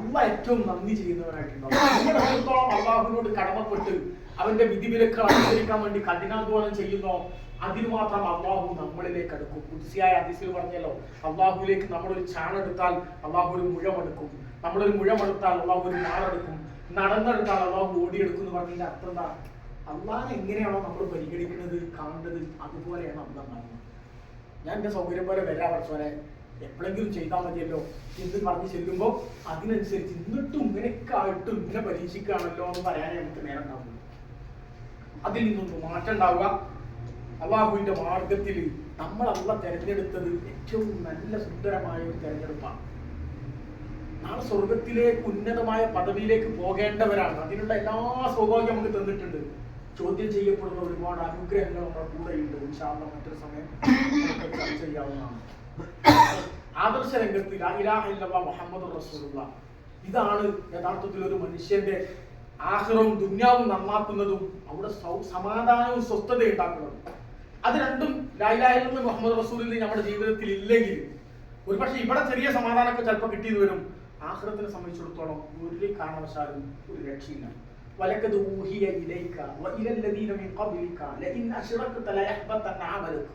അള്ളാഹ് ഏറ്റവും നന്ദി ചെയ്യുന്നവനായിട്ടുണ്ടാവും. എത്രത്തോളം അള്ളാഹുവിനോട് കടമപ്പെട്ട് അവന്റെ വിധിവിലക്കുകൾ അനുസരിക്കാൻ വേണ്ടി കഠിനാധ്വാനം ചെയ്യുന്നോ അതിന് മാത്രം അള്ളാഹു നമ്മളിലേക്ക് അടുക്കും. കുദ്സിയായ ഹദീസിൽ പറഞ്ഞല്ലോ, അള്ളാഹുവിലേക്ക് നമ്മളൊരു ചാണെടുത്താൽ അള്ളാഹു ഒരു മുഴമെടുക്കും, നമ്മളൊരു മുഴമെടുത്താൽ അള്ളാഹു ഒരു നാളെടുക്കും, നടന്നെടുത്താൽ അള്ളാഹു ഓടിയെടുക്കും എന്ന് പറഞ്ഞതിന്റെ അർത്ഥം എന്താ? അള്ളാഹിനെ എങ്ങനെയാണോ നമ്മൾ പരിഗണിക്കുന്നത് കാണേണ്ടത് അതുപോലെയാണ് അള്ളാഹ് കാണുന്നത്. ഞാൻ എന്റെ സൗകര്യം പോലെ വരാ പഠിച്ചോനെ എപ്പോഴെങ്കിലും ചെയ്താൽ മതിയല്ലോ എന്ന് പറഞ്ഞ് ചെല്ലുമ്പോൾ അതിനനുസരിച്ച് എന്നിട്ടും ഇങ്ങനെയൊക്കെ ആയിട്ടും ഇങ്ങനെ പരീക്ഷിക്കുകയാണല്ലോ എന്ന് പറയാനേ നമുക്ക് നേരം ഉണ്ടാവുള്ളൂ. അതിൽ നിന്നൊന്നും മാറ്റം ഉണ്ടാവുക. അള്ളാഹുവിന്റെ മാർഗത്തിൽ നമ്മൾ അള്ളാഹ് തെരഞ്ഞെടുത്തത് ഏറ്റവും നല്ല സുന്ദരമായ ഒരു തെരഞ്ഞെടുപ്പാണ്. നാളെ സ്വർഗത്തിലേക്ക് ഉന്നതമായ പദവിയിലേക്ക് പോകേണ്ടവരാണ്. അതിനുള്ള എല്ലാ സൗഭാഗ്യം നമുക്ക് തന്നിട്ടുണ്ട്. ചോദ്യം ചെയ്യപ്പെടുന്ന ഒരുപാട് അനുഗ്രഹങ്ങൾ നമ്മുടെ കൂടെയുണ്ട്. ഇൻഷാ അല്ലാഹ് മറ്റൊരു സമയം നമുക്ക് ചർച്ച ചെയ്യാവുന്നതാണ്. ആദർശ രംഗത്ത് ലാ ഇലാഹ ഇല്ലല്ലാഹ് മുഹമ്മദുർ റസൂലുള്ളാഹ്, ഇതാണ് യഥാർത്ഥത്തിൽ ഒരു മനുഷ്യന്റെ ആഖിറവും ദുനിയാവും നന്നാക്കുന്നതും അവിടെ സമാധാനവും സ്വസ്ഥതയും ഉണ്ടാക്കുന്നതും. അത് രണ്ടും ലാ ഇലാഹ ഇല്ലല്ലാഹ് മുഹമ്മദുർ റസൂലുള്ളാഹി നമ്മുടെ ജീവിതത്തിൽ ഇല്ലെങ്കിൽ ഒരുപക്ഷെ ഇവിടെ ചെറിയ സമാധാനമൊക്കെ ചിലപ്പോൾ കിട്ടിയത് വരും. ആഖിറത്തിനെ സംബന്ധിച്ചിടത്തോളം ഒരു കാരണവശാലും ഒരു രക്ഷയില്ല. വലഖദ് ഊഹിയ ഇലൈക വഇലൽ ലദീന മിൻ ഖബ്ലിക ലഇൻ അശ്റക്ത ലയഹ്ബതന്ന അമലുക.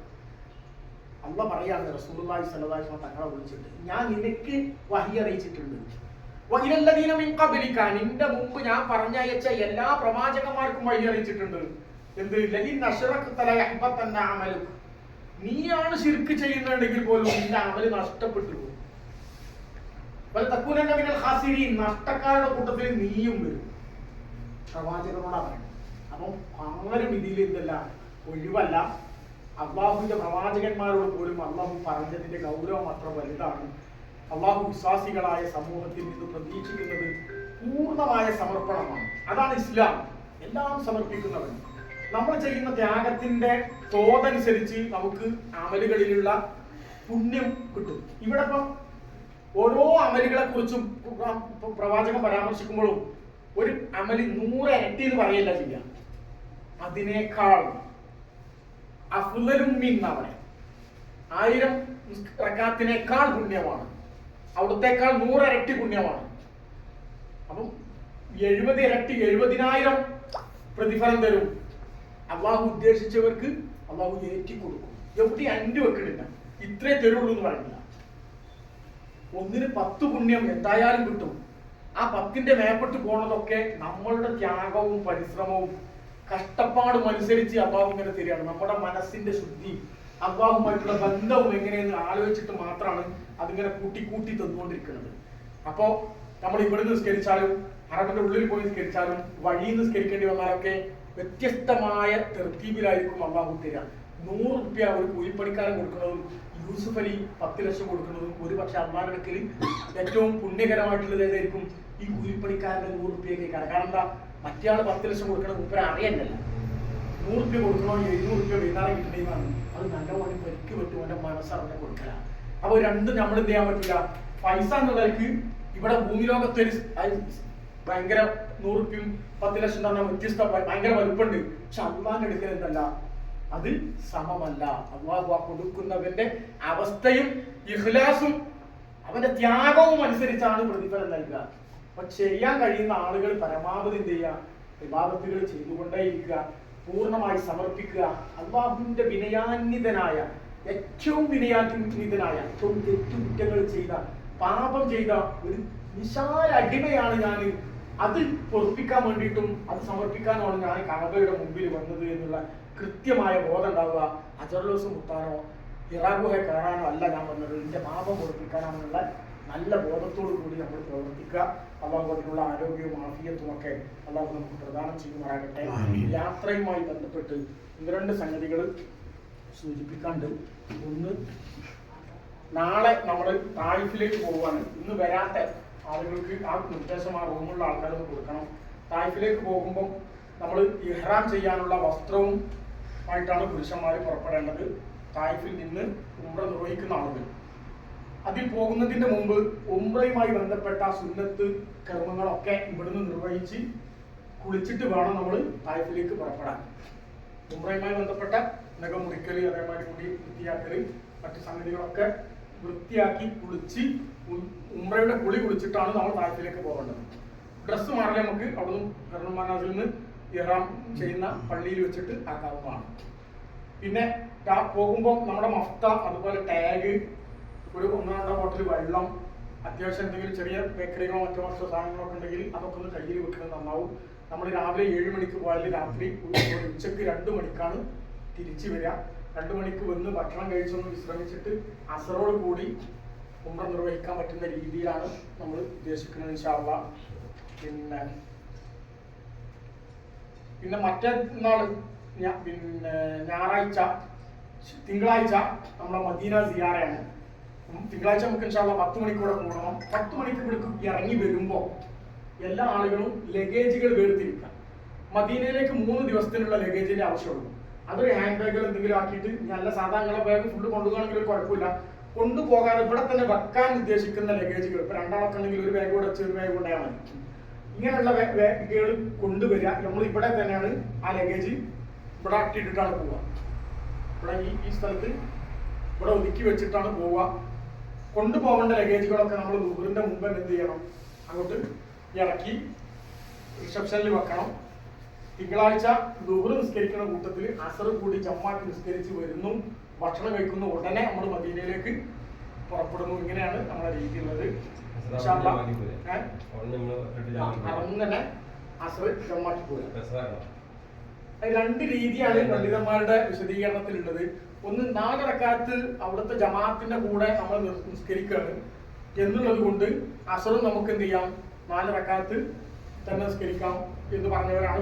അല്ലാഹ് പറയാണ് റസൂലുള്ളാഹി സ്വല്ലല്ലാഹു അലൈഹി വസല്ലം തങ്ങളെ വിളിച്ചിട്ട്, ഞാൻ നിനക്ക് വഹി അറിയിച്ചിട്ടുണ്ട്. വഇലൽ ലദീന മിൻ ഖബ്ലിക, നിന്റെ മുമ്പ് ഞാൻ പറഞ്ഞയച്ച എല്ലാ പ്രവാചകന്മാർക്കും വഹി അറിയിച്ചിട്ടുണ്ട്. എന്ത്? ലഇൻ അശ്റക്ത ലയഹ്ബതന്ന അമലുക, നീയാണ് ശിർക്ക് ചെയ്യുന്നുണ്ടെങ്കിൽ പോലും നിന്റെ അമല് നഷ്ടപ്പെട്ടു പോകും. വലതകൂനന്ന മിനൽ ഖാസിരീൻ, നഷ്ടക്കാരുടെ കൂട്ടത്തിൽ നീയും വരും. പ്രവാചകനോടാ പറയുന്നത്. അപ്പം ആരും ഇതിൽ ഇതല്ല ഒഴിവല്ല. അള്ളാഹുവിന്റെ പ്രവാചകന്മാരോട് പോലും അള്ളാഹു പറഞ്ഞതിന്റെ ഗൗരവം അത്ര വലുതാണ്. അള്ളാഹു വിശ്വാസികളായ സമൂഹത്തിൽ നിന്ന് പ്രതീക്ഷിക്കുന്നത് പൂർണ്ണമായ സമർപ്പണമാണ്. അതാണ് ഇസ്ലാം. എല്ലാം സമർപ്പിക്കുന്നവൻ. നമ്മൾ ചെയ്യുന്ന ത്യാഗത്തിന്റെ തോതനുസരിച്ച് നമുക്ക് അമലുകളിലുള്ള പുണ്യം കിട്ടും. ഇവിടെ ഇപ്പം ഓരോ അമലുകളെ കുറിച്ചും പ്രവാചകൻ പരാമർശിക്കുമ്പോഴും ഒരു അമല് 100 ഇരട്ടി എന്ന് പറയല്ല ചെയ്യാം. അതിനേക്കാൾ അഫ്ളലും മിൻ അവിടെ 1000 റക്അത്തിനേക്കാൾ പുണ്യമാണ്, അവിടത്തേക്കാൾ 100 ഇരട്ടി പുണ്യമാണ്. അപ്പം 70 ഇരട്ടി 70,000 പ്രതിഫലം തരും. അള്ളാഹു ഉദ്ദേശിച്ചവർക്ക് അള്ളാഹു ഏറ്റി കൊടുക്കും. എവിടെ അഞ്ച് വെക്കണില്ല, ഇത്രേ തരുള്ളൂ എന്ന് പറയുന്നില്ല. ഒന്നിന് 10 പുണ്യം എന്തായാലും കിട്ടും. ആ 10ന്റെ മേപ്പെട്ട് പോണതൊക്കെ നമ്മളുടെ ത്യാഗവും പരിശ്രമവും കഷ്ടപ്പാടും അനുസരിച്ച് അള്ളാഹു ഇങ്ങനെ തരികയാണ്. നമ്മുടെ മനസ്സിന്റെ ശുദ്ധി അള്ളാഹുമായിട്ടുള്ള ബന്ധവും എങ്ങനെയെന്ന് ആലോചിച്ചിട്ട് മാത്രമാണ് അതിങ്ങനെ കൂട്ടി തന്നുകൊണ്ടിരിക്കുന്നത്. അപ്പോ നമ്മൾ ഇവിടെ നിസ്കരിച്ചാലും അറബിന്റെ ഉള്ളിൽ പോയി നിസ്കരിച്ചാലും വഴിയിൽ നിസ്കരിക്കേണ്ടി വന്നാലൊക്കെ വ്യത്യസ്തമായ തെർത്തീബിലായിരിക്കും അള്ളാഹു തരിക. 100 റുപ്യ ഒരു കൂലിപ്പണിക്കാരൻ കൊടുക്കുന്നതും യൂസുഫ് അലി 10 ലക്ഷം കൊടുക്കുന്നതും ഒരു പക്ഷെ അള്ളാഹിന്റെ ഏറ്റവും പുണ്യകരമായിട്ടുള്ളത് ഏതായിരിക്കും? ഈ കൂലിപ്പണിക്കാരന്റെ 100 റുപ്യക്കാണ്. കാരണം എന്താ? മറ്റേ ആള് 10 ലക്ഷം കൊടുക്കണം, മൂപ്പര അറിയണ്ടല്ല. 100 റുപ്യ കൊടുക്കണോ 700 റുപ്യ വൈകുന്നേരം കിട്ടുന്നതാണ്. അത് നല്ലപോലെ പരിക്ക് പറ്റും, അവന്റെ മനസ്സറിഞ്ഞ കൊടുക്കല. അപ്പൊ രണ്ടും നമ്മൾ എന്ത് ചെയ്യാൻ പറ്റില്ല. പൈസ എന്നുള്ളവർക്ക് ഇവിടെ ഭൂമി ലോകത്തൊരു ഭയങ്കര 100 റുപ്യയും 10 ലക്ഷം തന്നെ വ്യത്യസ്ത ഭയങ്കര വലുപ്പുണ്ട്. പക്ഷെ അള്ളാഹിന്റെ എടുക്കൽ എന്തല്ല, അത് സമമല്ല. അള്ളാഹു ആ കൊടുക്കുന്നവന്റെ അവസ്ഥയും ഇഖ്ലാസും അവന്റെ ത്യാഗവും അനുസരിച്ചാണ് പ്രതിഫലം നൽകുക. അപ്പൊ ചെയ്യാൻ കഴിയുന്ന ആളുകൾ പരമാവധി എന്ത് ചെയ്യുക? ഇബാദത്തുകൾ ചെയ്തുകൊണ്ടേയിരിക്കുക, പൂർണ്ണമായി സമർപ്പിക്കുക. അള്ളാഹുവിന്റെ വിനയാന്വിതനായ ഏറ്റവും വിനയാന്വിതനായ ഏറ്റവും തെറ്റുകുറ്റങ്ങൾ ചെയ്ത പാപം ചെയ്ത ഒരു നിശാല അടിമയാണ് ഞാൻ. അത് പൊറുപ്പിക്കാൻ വേണ്ടിയിട്ടും അത് സമർപ്പിക്കാനാണ് ഞാൻ കഅബയുടെ മുമ്പിൽ വന്നത് എന്നുള്ള കൃത്യമായ ബോധം ഉണ്ടാവുക. അജർലോസ് മുത്താനോ ഇറാഖുഹെ കയറാനോ അല്ല ഞാൻ വന്നത്, ഇതിന്റെ പാപം പൊറുപ്പിക്കാനാണെന്നുള്ള നല്ല ബോധത്തോടു കൂടി നമ്മൾ പ്രവർത്തിക്കുക. അള്ളാഹു അതിനുള്ള ആരോഗ്യവും ആഫിയത്തും ഒക്കെ അള്ളാഹു നമുക്ക് പ്രദാനം ചെയ്യുമാറാകട്ടെ. യാത്രയുമായി ബന്ധപ്പെട്ട് 2 സംഗതികൾ സൂചിപ്പിക്കാണ്ട്. ഒന്ന്, നാളെ നമ്മൾ തായിഫിലേക്ക് പോകാണ്. ഇന്ന് വരാത്ത ആളുകൾക്ക് ആ നിർദ്ദേശം ആ റൂമുള്ള ആൾക്കാരൊന്ന് കൊടുക്കണം. തായിഫിലേക്ക് പോകുമ്പം നമ്മൾ ഇഹ്റാം ചെയ്യാനുള്ള വസ്ത്രവും ആയിട്ടാണ് പുരുഷന്മാർ പുറപ്പെടേണ്ടത്. തായിഫിൽ നിന്ന് ഉംറ നിർവഹിക്കുന്ന ആളുകൾ അതിൽ പോകുന്നതിന്റെ മുമ്പ് ഉംറയുമായി ബന്ധപ്പെട്ട സുന്നത്ത് കർമ്മങ്ങളൊക്കെ ഇവിടുന്ന് നിർവഹിച്ച് കുളിച്ചിട്ട് വേണം നമ്മൾ തായിഫിലേക്ക് പുറപ്പെടാൻ. ഉംറയുമായി ബന്ധപ്പെട്ട നഖം മുറിക്കൽ, അതേമാതിരി മുടി വൃത്തിയാക്കൽ, മറ്റു സംഗതികളൊക്കെ വൃത്തിയാക്കി കുളിച്ച് ഉംറയുടെ കുളി കുളിച്ചിട്ടാണ് നമ്മൾ താഴത്തിലേക്ക് പോകേണ്ടത്. ഡ്രസ്സ് മാറില്ല, നമുക്ക് അവിടുന്ന് കർണമാനാസിൽ നിന്ന് ഇഹ്റാം ചെയ്യുന്ന പള്ളിയിൽ വെച്ചിട്ട് ആക്കാവുന്നതാണ്. പിന്നെ പോകുമ്പോൾ നമ്മുടെ മഫ്ത, അതുപോലെ ടാഗ്, ഒരു 1-2 ബോട്ടിൽ വെള്ളം, അത്യാവശ്യം എന്തെങ്കിലും ചെറിയ ബേക്കറികളോ മറ്റോ സാധനങ്ങളൊക്കെ ഉണ്ടെങ്കിൽ അതൊക്കെ ഒന്ന് കയ്യിൽ വെക്കുന്നത് നന്നാവും. നമ്മൾ രാവിലെ 7 മണിക്ക് പോയാൽ രാത്രി ഉച്ചക്ക് 2 മണിക്കാണ് തിരിച്ചു വരിക. 2 മണിക്ക് വന്ന് ഭക്ഷണം കഴിച്ചൊന്ന് വിശ്രമിച്ചിട്ട് അസറോട് കൂടി ഉംറ നിർവഹിക്കാൻ പറ്റുന്ന രീതിയിലാണ് നമ്മൾ ഉദ്ദേശിക്കുന്നത് ഇൻഷാ അല്ലാഹ്. പിന്നെ മറ്റന്നാൾ ഞായറാഴ്ച, തിങ്കളാഴ്ച നമ്മളെ മദീന സിയാറയാണ്. തിങ്കളാഴ്ച നമുക്ക് ഇൻഷാ അല്ലാഹ് 10 മണിക്കൂടെ കൂടണം. 10 മണിക്ക് ഇവിടേക്ക് ഇറങ്ങി വരുമ്പോൾ എല്ലാ ആളുകളും ലഗേജുകൾ വേർതിരിക്കാം. മദീനയിലേക്ക് 3 ദിവസത്തിനുള്ള ലഗേജിന്റെ ആവശ്യമുള്ളൂ. അതൊരു ഹാൻഡ് ബാഗുകൾ എന്തെങ്കിലും ആക്കിയിട്ട്, നല്ല സാധാരണ ബാഗ് ഫുള്ള് കൊണ്ടുപോകണമെങ്കിൽ കുഴപ്പമില്ല, കൊണ്ടുപോകാതെ ഇവിടെ തന്നെ വെക്കാൻ ഉദ്ദേശിക്കുന്ന ലഗേജുകൾ, ഇപ്പൊ 2 ആളൊക്കെ ഉണ്ടെങ്കിൽ ഒരു ബാഗ് കൂടെ വെച്ച് ഒരു ബാഗ് കൊണ്ടായാൽ മതി. ഇങ്ങനെയുള്ള ബാഗുകൾ കൊണ്ടുവരിക. നമ്മൾ ഇവിടെ തന്നെയാണ് ആ ലഗേജ് ഇവിടെ ഇട്ടിട്ടാണ് പോവുക. ഇവിടെ ഈ സ്ഥലത്ത് ഇവിടെ ഒതുക്കി വെച്ചിട്ടാണ് പോവുക. കൊണ്ടുപോകേണ്ട ലഗേജുകളൊക്കെ നമ്മൾ ദുഹറിന്റെ മുമ്പ് എന്ത് ചെയ്യണം, അങ്ങോട്ട് ഇറക്കി റിസപ്ഷനിൽ വെക്കണം. തിങ്കളാഴ്ച ദുഹർ നിസ്കരിക്കുന്ന കൂട്ടത്തിൽ അസർ കൂടി ജമാഅത്ത് നിസ്കരിച്ച് വരുന്നു, ഭക്ഷണം കഴിക്കുന്നു, ഉടനെ നമ്മൾ മദീനയിലേക്ക് പുറപ്പെടുന്നു. ഇങ്ങനെയാണ് നമ്മുടെ രീതി ഉള്ളത്. അങ്ങനെ അസർ ജമാഅത്ത് പോവുക. 2 രീതിയാണ് പണ്ഡിതന്മാരുടെ വിശദീകരണത്തിലുള്ളത്. ഒന്ന്, 4 റക്അത്ത് അവിടുത്തെ ജമാഅത്തിന്റെ കൂടെ നമ്മൾ നിസ്കരിക്കുകയാണ് എന്നുള്ളത് കൊണ്ട് അസറും നമുക്ക് എന്ത് ചെയ്യാം, 4 റക്അത്ത് തന്നെ നിസ്കരിക്കാം എന്ന് പറഞ്ഞവരാണ്.